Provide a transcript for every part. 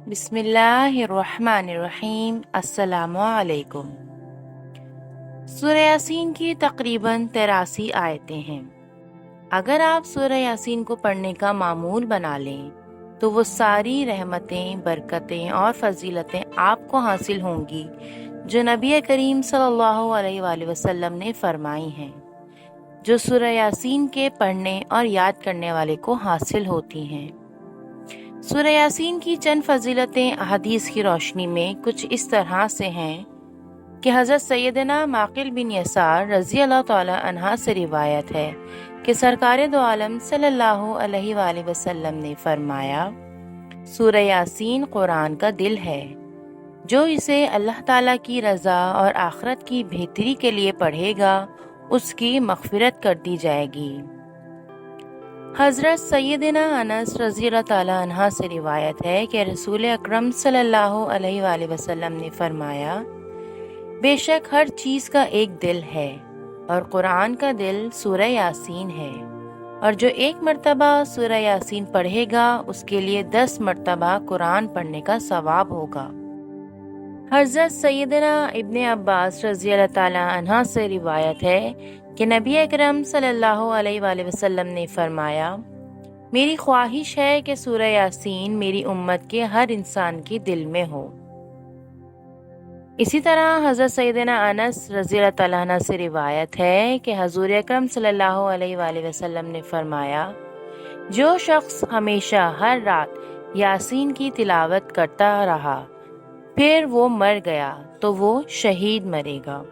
بسم اللہ الرحمن الرحیم۔ السلام علیکم۔ سورہ یاسین کی تقریباً 83 آیتیں ہیں۔ اگر آپ سورہ یاسین کو پڑھنے کا معمول بنا لیں تو وہ ساری رحمتیں، برکتیں اور فضیلتیں آپ کو حاصل ہوں گی جو نبی کریم صلی اللہ علیہ وآلہ وسلم نے فرمائی ہیں، جو سورہ یاسین کے پڑھنے اور یاد کرنے والے کو حاصل ہوتی ہیں۔ سورہ یاسین کی چند فضیلتیں احادیث کی روشنی میں کچھ اس طرح سے ہیں کہ حضرت سیدنا معقل بن یسار رضی اللہ تعالی عنہ سے روایت ہے کہ سرکار دو عالم صلی اللہ علیہ وآلہ وسلم نے فرمایا، سورہ یاسین قرآن کا دل ہے، جو اسے اللہ تعالیٰ کی رضا اور آخرت کی بہتری کے لیے پڑھے گا اس کی مغفرت کر دی جائے گی۔ حضرت سیدنا انس رضی اللہ تعالیٰ عنہ سے روایت ہے کہ رسول اکرم صلی اللہ علیہ وآلہ وسلم نے فرمایا، بے شک ہر چیز کا ایک دل ہے اور قرآن کا دل سورہ یاسین ہے، اور جو ایک مرتبہ سورہ یاسین پڑھے گا اس کے لیے 10 مرتبہ قرآن پڑھنے کا ثواب ہوگا۔ حضرت سیدنا ابن عباس رضی اللہ تعالیٰ عنہ سے روایت ہے کہ نبی اکرم صلی اللہ علیہ وآلہ وسلم نے فرمایا، میری خواہش ہے کہ سورہ یاسین میری امت کے ہر انسان کے دل میں ہو۔ اسی طرح حضرت سیدنا انس رضی اللہ تعالیٰ عنہ سے روایت ہے کہ حضور اکرم صلی اللہ علیہ وآلہ وسلم نے فرمایا، جو شخص ہمیشہ ہر رات یاسین کی تلاوت کرتا رہا پھر وہ مر گیا تو وہ شہید مرے گا۔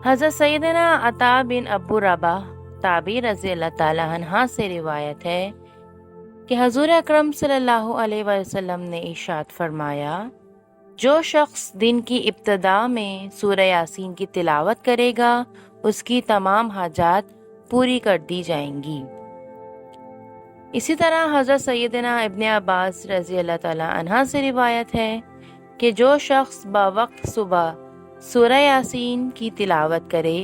حضرت سیدنا عطا بن ابو رباح تابعی رضی اللہ تعالیٰ عنہ سے روایت ہے کہ حضور اکرم صلی اللہ علیہ وسلم نے ارشاد فرمایا، جو شخص دن کی ابتدا میں سورہ یاسین کی تلاوت کرے گا اس کی تمام حاجات پوری کر دی جائیں گی۔ اسی طرح حضرت سیدنا ابن عباس رضی اللہ تعالیٰ عنہ سے روایت ہے کہ جو شخص باوقت صبح سورہ یاسین کی تلاوت کرے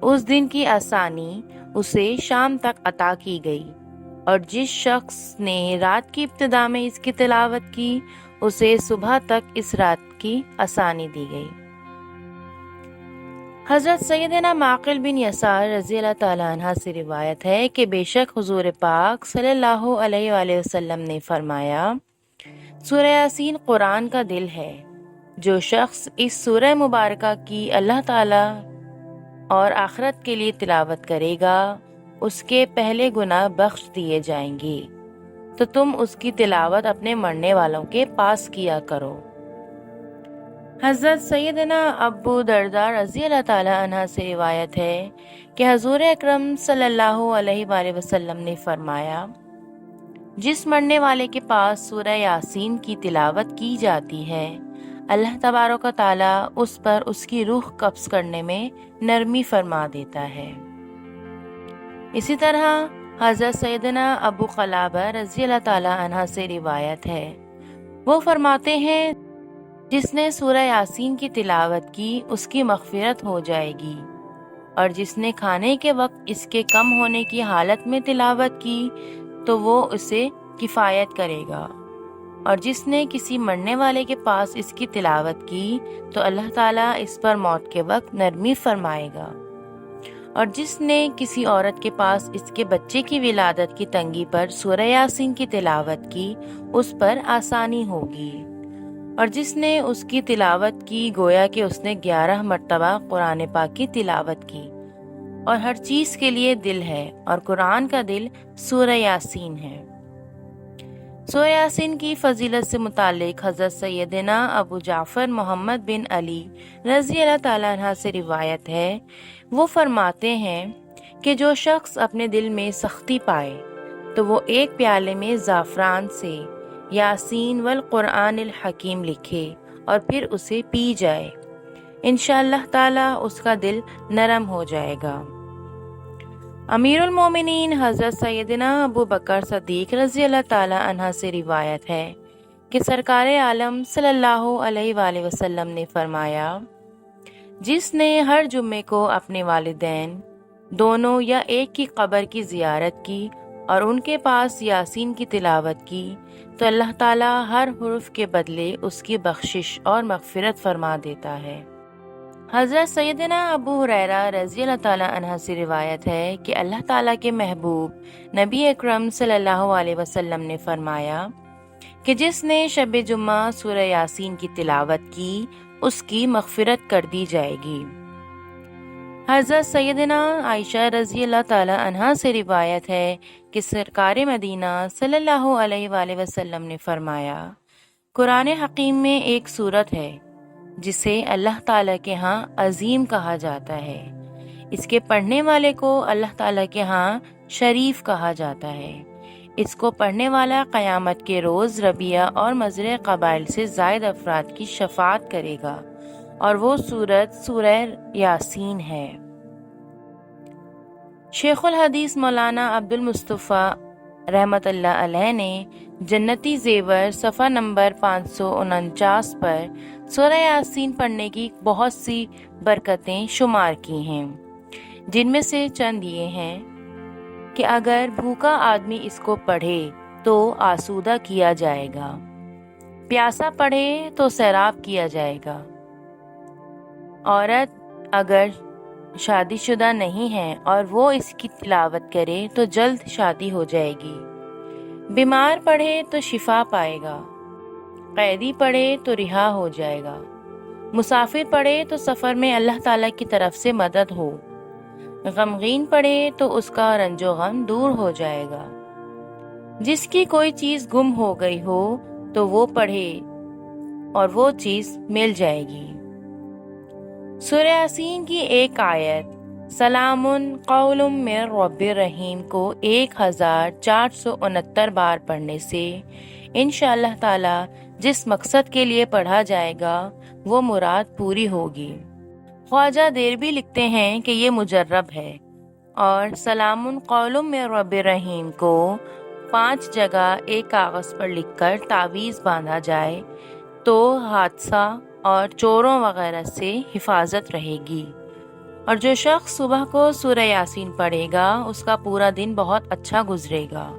اس دن کی آسانی اسے شام تک عطا کی گئی، اور جس شخص نے رات کی ابتدا میں اس کی تلاوت کی اسے صبح تک اس رات کی آسانی دی گئی۔ حضرت سیدنا معقل بن یسار رضی اللہ تعالیٰ عنہ سے روایت ہے کہ بے شک حضور پاک صلی اللہ علیہ وآلہ وسلم نے فرمایا، سورہ یاسین قرآن کا دل ہے، جو شخص اس سورہ مبارکہ کی اللہ تعالیٰ اور آخرت کے لیے تلاوت کرے گا اس کے پہلے گناہ بخش دیے جائیں گے، تو تم اس کی تلاوت اپنے مرنے والوں کے پاس کیا کرو۔ حضرت سیدنا ابو درداء رضی اللہ تعالیٰ عنہ سے روایت ہے کہ حضور اکرم صلی اللہ علیہ وآلہ وسلم نے فرمایا، جس مرنے والے کے پاس سورہ یاسین کی تلاوت کی جاتی ہے اللہ تبارک و تعالیٰ اس پر اس کی روح قبض کرنے میں نرمی فرما دیتا ہے۔ اسی طرح حضرت سیدنا ابو قلابہ رضی اللہ تعالیٰ عنہ سے روایت ہے، وہ فرماتے ہیں، جس نے سورہ یاسین کی تلاوت کی اس کی مغفرت ہو جائے گی، اور جس نے کھانے کے وقت اس کے کم ہونے کی حالت میں تلاوت کی تو وہ اسے کفایت کرے گا، اور جس نے کسی مرنے والے کے پاس اس کی تلاوت کی تو اللہ تعالیٰ اس پر موت کے وقت نرمی فرمائے گا، اور جس نے کسی عورت کے پاس اس کے بچے کی ولادت کی تنگی پر سورہ یاسین کی تلاوت کی اس پر آسانی ہوگی، اور جس نے اس کی تلاوت کی گویا کہ اس نے 11 مرتبہ قرآن پاک کی تلاوت کی۔ اور ہر چیز کے لیے دل ہے اور قرآن کا دل سورہ یاسین ہے۔ سورہ یاسین کی فضیلت سے متعلق حضرت سیدنا ابو جعفر محمد بن علی رضی اللہ تعالیٰ عنہ سے روایت ہے، وہ فرماتے ہیں کہ جو شخص اپنے دل میں سختی پائے تو وہ ایک پیالے میں زعفران سے یاسین والقرآن الحکیم لکھے اور پھر اسے پی جائے، انشاءاللہ تعالیٰ اس کا دل نرم ہو جائے گا۔ امیر المومنین حضرت سیدنا ابو بکر صدیق رضی اللہ تعالیٰ عنہ سے روایت ہے کہ سرکار عالم صلی اللہ علیہ وآلہ وسلم نے فرمایا، جس نے ہر جمعے کو اپنے والدین دونوں یا ایک کی قبر کی زیارت کی اور ان کے پاس یاسین کی تلاوت کی تو اللہ تعالیٰ ہر حرف کے بدلے اس کی بخشش اور مغفرت فرما دیتا ہے۔ حضرت سیدنا ابو ہریرہ رضی اللہ تعالیٰ عنہ سے روایت ہے کہ اللہ تعالیٰ کے محبوب نبی اکرم صلی اللہ علیہ وسلم نے فرمایا کہ جس نے شب جمعہ سورہ یاسین کی تلاوت کی اس کی مغفرت کر دی جائے گی۔ حضرت سیدنا عائشہ رضی اللہ تعالیٰ عنہا سے روایت ہے کہ سرکار مدینہ صلی اللہ علیہ وآلہ وسلم نے فرمایا، قرآن حکیم میں ایک سورت ہے جسے اللہ تعالیٰ کے ہاں عظیم کہا جاتا ہے، اس کے پڑھنے والے کو اللہ تعالیٰ کے ہاں شریف کہا جاتا ہے، اس کو پڑھنے والا قیامت کے روز ربیہ اور مضر قبائل سے زائد افراد کی شفاعت کرے گا، اور وہ سورت سورہ یاسین ہے۔ شیخ الحدیث مولانا عبد المصطفیٰ رحمت اللہ علیہ نے جنتی زیور صفحہ نمبر 549 پر سورہ یاسین پڑھنے کی بہت سی برکتیں شمار کی ہیں، جن میں سے چند یہ ہیں کہ اگر بھوکا آدمی اس کو پڑھے تو آسودہ کیا جائے گا، پیاسا پڑھے تو سیراب کیا جائے گا، عورت اگر شادی شدہ نہیں ہے اور وہ اس کی تلاوت کرے تو جلد شادی ہو جائے گی، بیمار پڑھے تو شفا پائے گا، قیدی پڑھے تو رہا ہو جائے گا، مسافر پڑھے تو سفر میں اللہ تعالیٰ کی طرف سے مدد ہو، غمگین پڑھے تو اس کا رنج و غم دور ہو جائے گا، جس کی کوئی چیز گم ہو گئی ہو تو وہ پڑھے اور وہ چیز مل جائے گی۔ سورہ یاسین کی ایک آیت سلام قول من رب الرحیم کو 1469 بار پڑھنے سے انشاءاللہ تعالی جس مقصد کے لیے پڑھا جائے گا وہ مراد پوری ہوگی۔ خواجہ دیربی لکھتے ہیں کہ یہ مجرب ہے، اور سلام قول من رب الرحیم کو 5 جگہ ایک کاغذ پر لکھ کر تعویذ باندھا جائے تو حادثہ اور چوروں وغیرہ سے حفاظت رہے گی، اور جو شخص صبح کو سورہ یاسین پڑھے گا اس کا پورا دن بہت اچھا گزرے گا،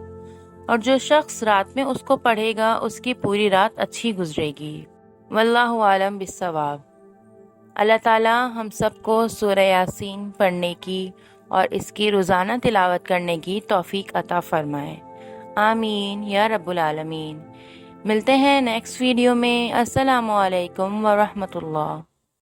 اور جو شخص رات میں اس کو پڑھے گا اس کی پوری رات اچھی گزرے گی۔ واللہ عالم بالصواب۔ اللہ تعالیٰ ہم سب کو سورہ یاسین پڑھنے کی اور اس کی روزانہ تلاوت کرنے کی توفیق عطا فرمائے، آمین یا رب العالمین۔ ملتے ہیں نیکسٹ ویڈیو میں۔ السلام علیکم ورحمۃ اللہ۔